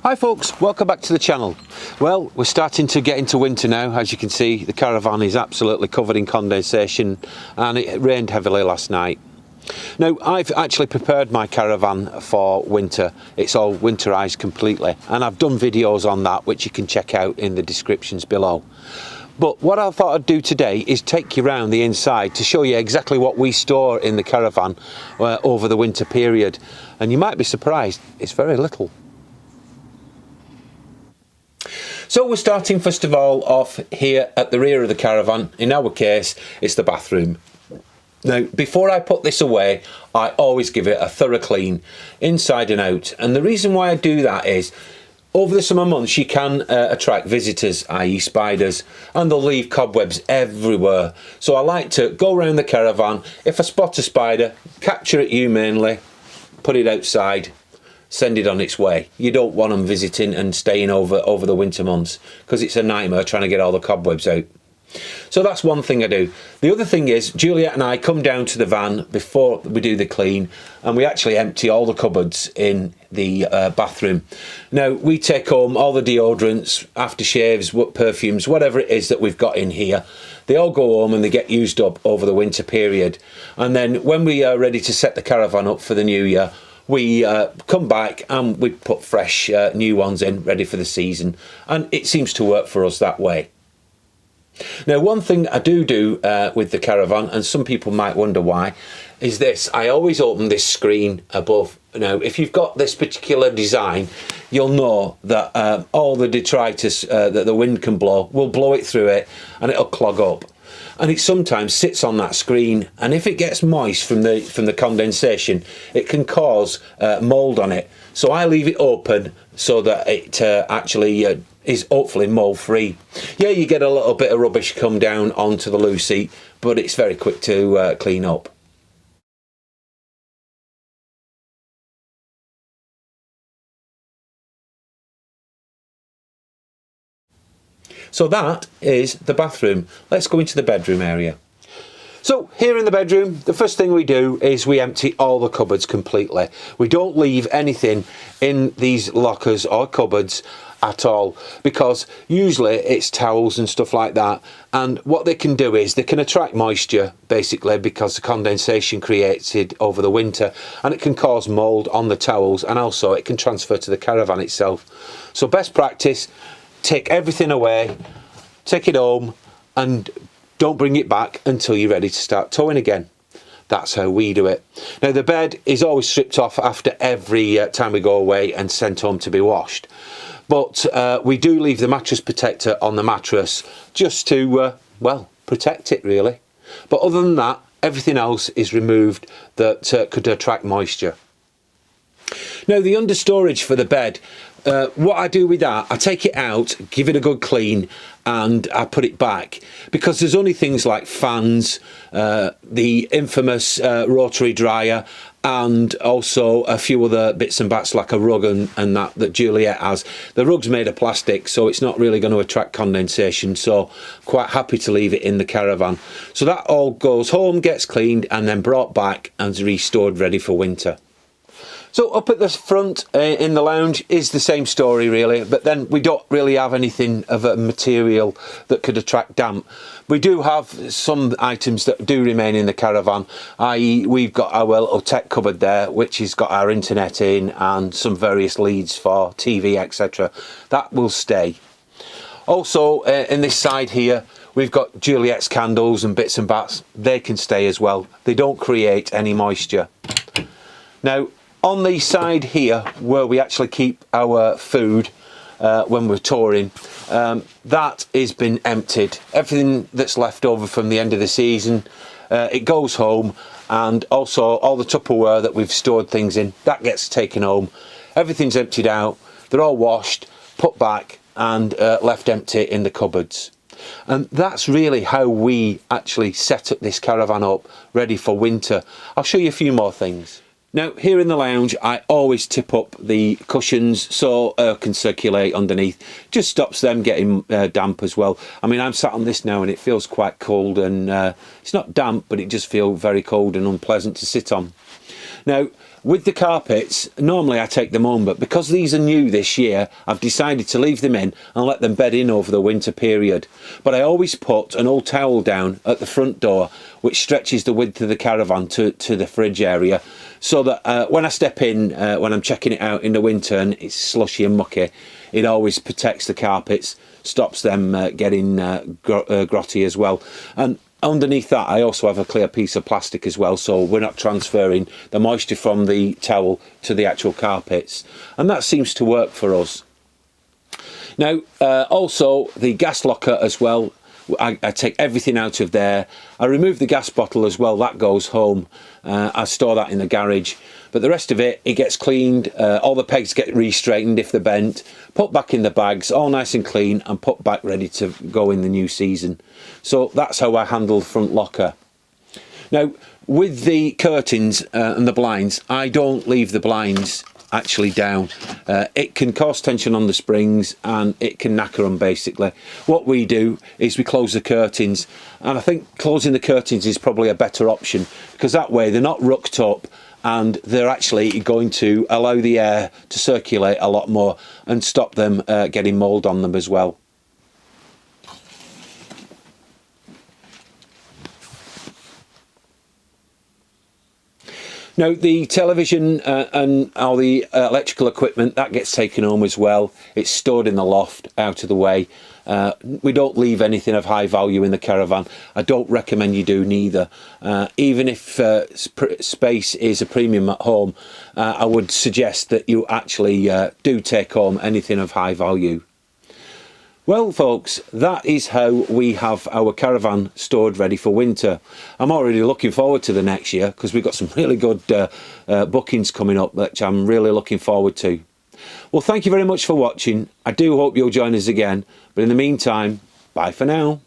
Hi folks, welcome back to the channel. Well, we're starting to get into winter now. As you can see, the caravan is absolutely covered in condensation and it rained heavily last night. Now, I've actually prepared my caravan for winter. It's all winterized completely, and I've done videos on that which you can check out in the descriptions below. But what I thought I'd do today is take you around the inside to show you exactly what we store in the caravan over the winter period. And you might be surprised, it's very little. So we're starting first of all off here at the rear of the caravan. In our case, it's the bathroom. Now, before I put this away, I always give it a thorough clean, inside and out. And the reason why I do that is, over the summer months, you can attract visitors, i.e. spiders, and they'll leave cobwebs everywhere. So I like to go around the caravan. If I spot a spider, capture it humanely, put it outside, send it on its way. You don't want them visiting and staying over the winter months, because it's a nightmare trying to get all the cobwebs out. So that's one thing I do. The other thing is, Juliet and I come down to the van before we do the clean, and we actually empty all the cupboards in the bathroom. Now, we take home all the deodorants, aftershaves, perfumes, whatever it is that we've got in here. They all go home and they get used up over the winter period. And then when we are ready to set the caravan up for the new year, we come back and we put fresh new ones in, ready for the season. And it seems to work for us that way. Now, one thing I do with the caravan, and some people might wonder why, is this. I always open this screen above. Now, if you've got this particular design, you'll know that all the detritus that the wind can blow will blow it through it and it'll clog up. And it sometimes sits on that screen, and if it gets moist from the condensation, it can cause mould on it. So I leave it open so that it actually is hopefully mould free. Yeah, you get a little bit of rubbish come down onto the loo seat, but it's very quick to clean up. So that is the bathroom. Let's go into the bedroom area. So here in the bedroom, the first thing we do is we empty all the cupboards completely. We don't leave anything in these lockers or cupboards at all, because usually it's towels and stuff like that, and what they can do is they can attract moisture basically because the condensation created over the winter, and it can cause mould on the towels, and also it can transfer to the caravan itself. So best practice, take everything away, take it home, and don't bring it back until you're ready to start towing again. That's how we do it. Now, the bed is always stripped off after every time we go away and sent home to be washed. But we do leave the mattress protector on the mattress just to, well, protect it really. But other than that, everything else is removed that could attract moisture. Now, the understorage for the bed, what I do with that, I take it out, give it a good clean, and I put it back, because there's only things like fans, the infamous rotary dryer, and also a few other bits and bats like a rug and that Juliet has. The rug's made of plastic, so it's not really going to attract condensation, so quite happy to leave it in the caravan. So that all goes home, gets cleaned, and then brought back and restored ready for winter. So up at the front in the lounge is the same story really, but then we don't really have anything of a material that could attract damp. We do have some items that do remain in the caravan, i.e. we've got our little tech cupboard there, which has got our internet in and some various leads for TV, etc. That will stay. Also in this side here, we've got Juliet's candles and bits and bats. They can stay as well. They don't create any moisture. Now, on the side here where we actually keep our food when we're touring, that has been emptied. Everything that's left over from the end of the season, it goes home, and also all the Tupperware that we've stored things in, that gets taken home. Everything's emptied out, they're all washed, put back, and left empty in the cupboards. And that's really how we actually set up this caravan up ready for winter. I'll show you a few more things. Now, here in the lounge, I always tip up the cushions so air can circulate underneath. Just stops them getting damp as well. I mean, I'm sat on this now and it feels quite cold, and it's not damp, but it just feels very cold and unpleasant to sit on. Now, with the carpets, normally I take them home, but because these are new this year, I've decided to leave them in and let them bed in over the winter period. But I always put an old towel down at the front door, which stretches the width of the caravan to the fridge area, so that when I step in, when I'm checking it out in the winter and it's slushy and mucky, it always protects the carpets, stops them getting grotty as well. And underneath that, I also have a clear piece of plastic as well, so we're not transferring the moisture from the towel to the actual carpets, and that seems to work for us. Now, also the gas locker as well, I take everything out of there. I remove the gas bottle as well, that goes home. I store that in the garage, but the rest of it gets cleaned. All the pegs get re-straightened if they're bent, put back in the bags, all nice and clean, and put back ready to go in the new season. So that's how I handle the front locker. Now, with the curtains and the blinds, I don't leave the blinds actually down. It can cause tension on the springs and it can knacker them basically. What we do is we close the curtains, and I think closing the curtains is probably a better option, because that way they're not rucked up and they're actually going to allow the air to circulate a lot more and stop them getting mould on them as well. Now, the television and all the electrical equipment, that gets taken home as well. It's stored in the loft, out of the way. We don't leave anything of high value in the caravan. I don't recommend you do neither. Even if space is a premium at home, I would suggest that you actually do take home anything of high value. Well folks, that is how we have our caravan stored ready for winter. I'm already looking forward to the next year, because we've got some really good bookings coming up which I'm really looking forward to. Well, thank you very much for watching. I do hope you'll join us again, but in the meantime, bye for now.